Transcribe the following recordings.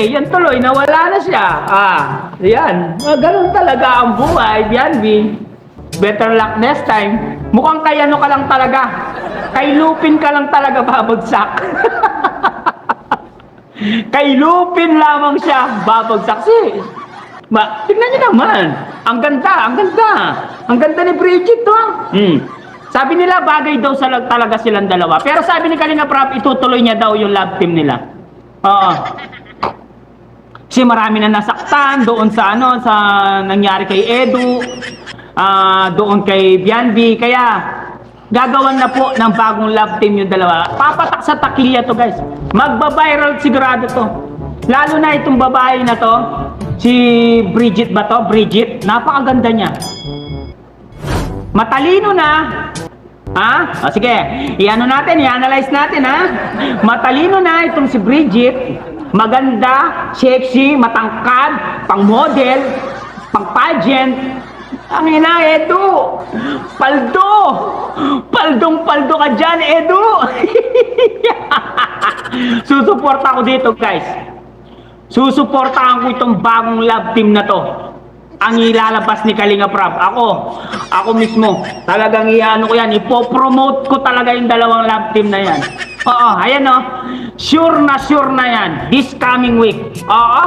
yan tuloy, nawala na siya. Yan. Ganun talaga ang buhay, Bianbi. Better luck next time. Mukhang kay ano ka lang talaga. Kay Lupin ka lang talaga babagsak. Kay Lupin lamang siya babagsak. Tignan niyo naman. Ang ganda, ang ganda. Ang ganda ni Bridget, to. Sabi nila, bagay daw talaga silang dalawa. Pero sabi ni Kalinga Prab, itutuloy niya daw yung love team nila. Oo. Kasi marami na nasaktan doon sa sa nangyari kay Edu, doon kay Bianbi. Kaya, gagawan na po ng bagong love team yung dalawa. Papatak sa takilya to, guys. Magba-viral sigurado to. Lalo na itong babae na to, si Bridget ba to? Bridget. Napakaganda niya. Matalino na. Sige. I-analyze natin, Matalino na itong si Bridget. Maganda, sexy, matangkad, pang-model, pang-pageant. Ang ina, Edu. Paldo. Paldong-paldo ka dyan, Edu. Susuporta ko dito, guys. Susuportahan ko itong bagong love team na to. Ang ilalabas ni Kalinga Prab. Ako mismo. Talagang ko yan. Ipopromote ko talaga yung dalawang love team na yan. Oo, ayan o. Sure na yan. This coming week. Oo.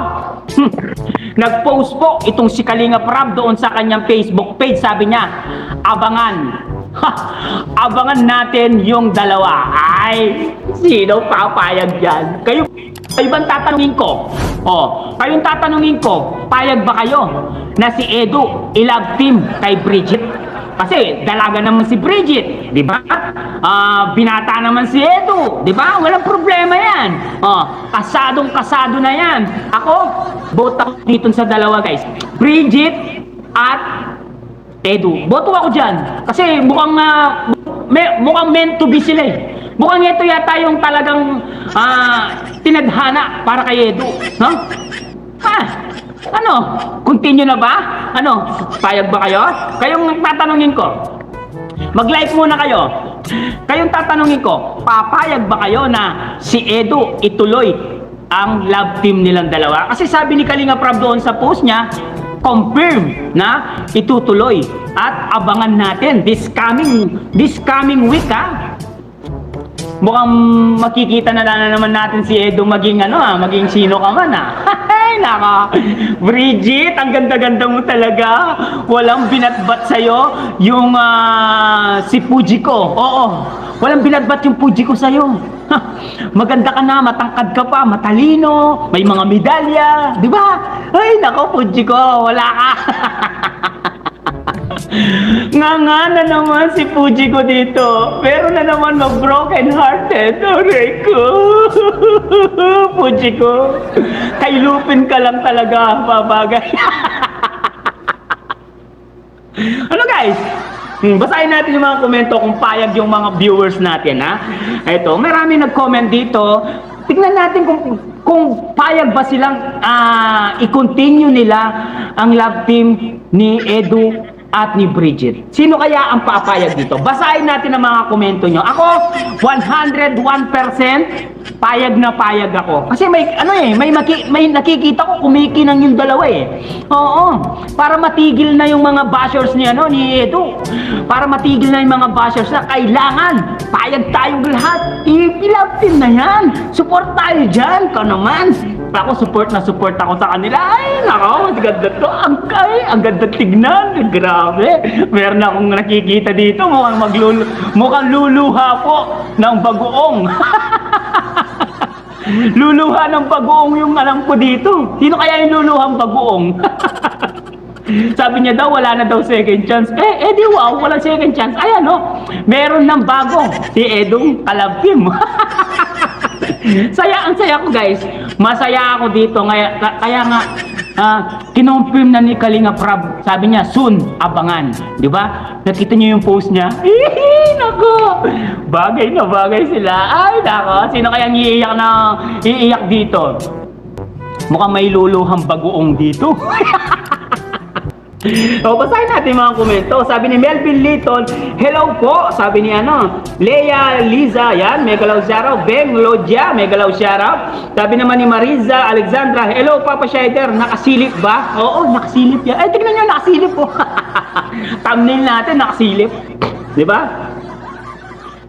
Nag-post po itong si Kalinga Prab doon sa kanyang Facebook page. Sabi niya, abangan. Abangan natin yung dalawa. Ay, sino papayag dyan? Kayo bang tatanungin ko? Kayong tatanungin ko, payag ba kayo na si Edu i-love team kay Bridget? Kasi dalaga naman si Bridget, di ba? Binata naman si Edu, di ba? Walang problema yan. Kasadong-kasado na yan. Ako, boto ako dito sa dalawa, guys. Bridget at Edu. Boto ako dyan. Kasi mukhang meant to be sila eh. Mukhang ito yata yung talagang tinadhana para kay Edu. Continue na ba? Payag ba kayo? Kayong tatanungin ko. Mag-like muna kayo. Kayong tatanungin ko, papayag ba kayo na si Edu ituloy ang love team nilang dalawa? Kasi sabi ni Kalinga Prab doon sa post niya, confirm na itutuloy. At abangan natin this coming week, Mukhang makikita na naman natin si Edu maging maging sino ka man, Ay, naka. Bridget, ang ganda-ganda mo talaga. Walang binatbat sa'yo yung si Fujiko. Oo, walang binatbat yung Fujiko sa'yo. Maganda ka na, matangkad ka pa, matalino, may mga medalya, di ba? Ay, nako, Fujiko, wala ka. Nga na naman si Fuji ko dito. Pero na naman mag-broken hearted. Aray ko. Fuji ko. Kay Lupin ka lang talaga, babagay. Guys? Basahin natin yung mga komento kung payag yung mga viewers natin, Ito, marami nag-comment dito. Tignan natin kung payag ba silang i-continue nila ang love team ni Edu at ni Bridget. Sino kaya ang papayag dito? Basahin natin ang mga komento nyo. Ako, 101% payag na payag ako. Kasi may nakikita ko kumikinang yung dalawa Oo. Para matigil na yung mga bashers ni Edu. Para matigil na yung mga bashers na kailangan payag tayong lahat. I-love team na yan. Support tayo dyan. Ka naman. Ako, support ako sa kanila. Ay, nako, ang ganda to. Ang ganda tignan. Grabe. Meron akong nakikita dito. Mukhang luluha po ng bagoong. Luluha ng bagoong yung alam ko dito. Sino kaya yung luluhang bagoong? Sabi niya daw, wala na daw second chance. Di wow, walang second chance. Ayan, meron ng bago. Si Edong Kalabim. Ang saya ko, guys. Masaya ako dito. Kaya nga, kinonfirm na ni Kalinga Prab. Sabi niya, soon, abangan. Di ba? Nakita niyo yung post niya? Nako! Bagay na bagay sila. Ay, nako. Sino kayang iiyak dito? Mukhang may luluhang bagoong dito. O, basahin natin mga komento. Sabi ni Melvin Litton, hello po. Sabi ni Leia Liza, yan, megalaw shoutout. Beng Lodja, megalaw shoutout. Sabi naman ni Mariza Alexandra, hello Papa Shider, nakasilip ba? Oo, nakasilip yan. Ay, tignan nyo, nakasilip po. Thumbnail natin, nakasilip. Di ba?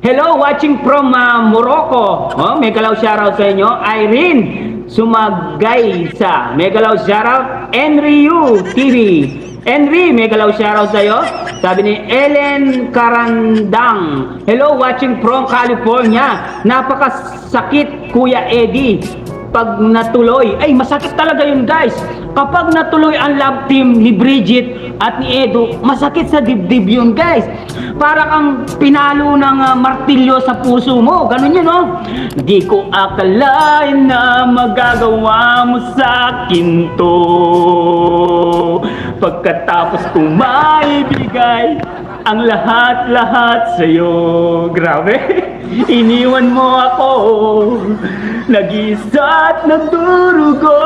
Hello, watching from Morocco. Oh, megalaw shoutout sa inyo. Irene Sumagay sa megalaw shoutout. Enryu TV. Henry, megalaw shoutout sa'yo. Sabi ni Ellen Karandang, hello, watching from California. Napakasakit, Kuya Eddie. Pag natuloy, ay masakit talaga yun guys. Kapag natuloy ang love team ni Bridget at ni Edo, masakit sa dibdib yun guys. Para kang pinalo ng martilyo sa puso mo. Ganun yun, no? Di ko akalain na magagawa mo sa akin to. Pagkatapos kong maibigay ang lahat-lahat sa'yo. Grabe. Iniwan mo ako, nag-iisa at nagdurugo.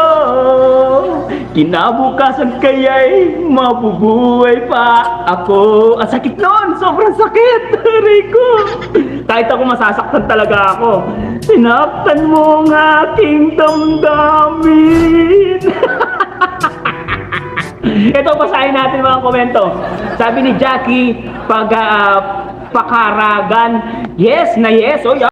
Kinabukasan kaya'y mabubuhay pa ako. Ang sakit nun, sobrang sakit. Rico, kahit ako masasaktan talaga ako. Sinaktan mo ang aking damdamin. Ito, basahin natin mga komento. Sabi ni Jackie Pakaragan, yes na yes. Oh,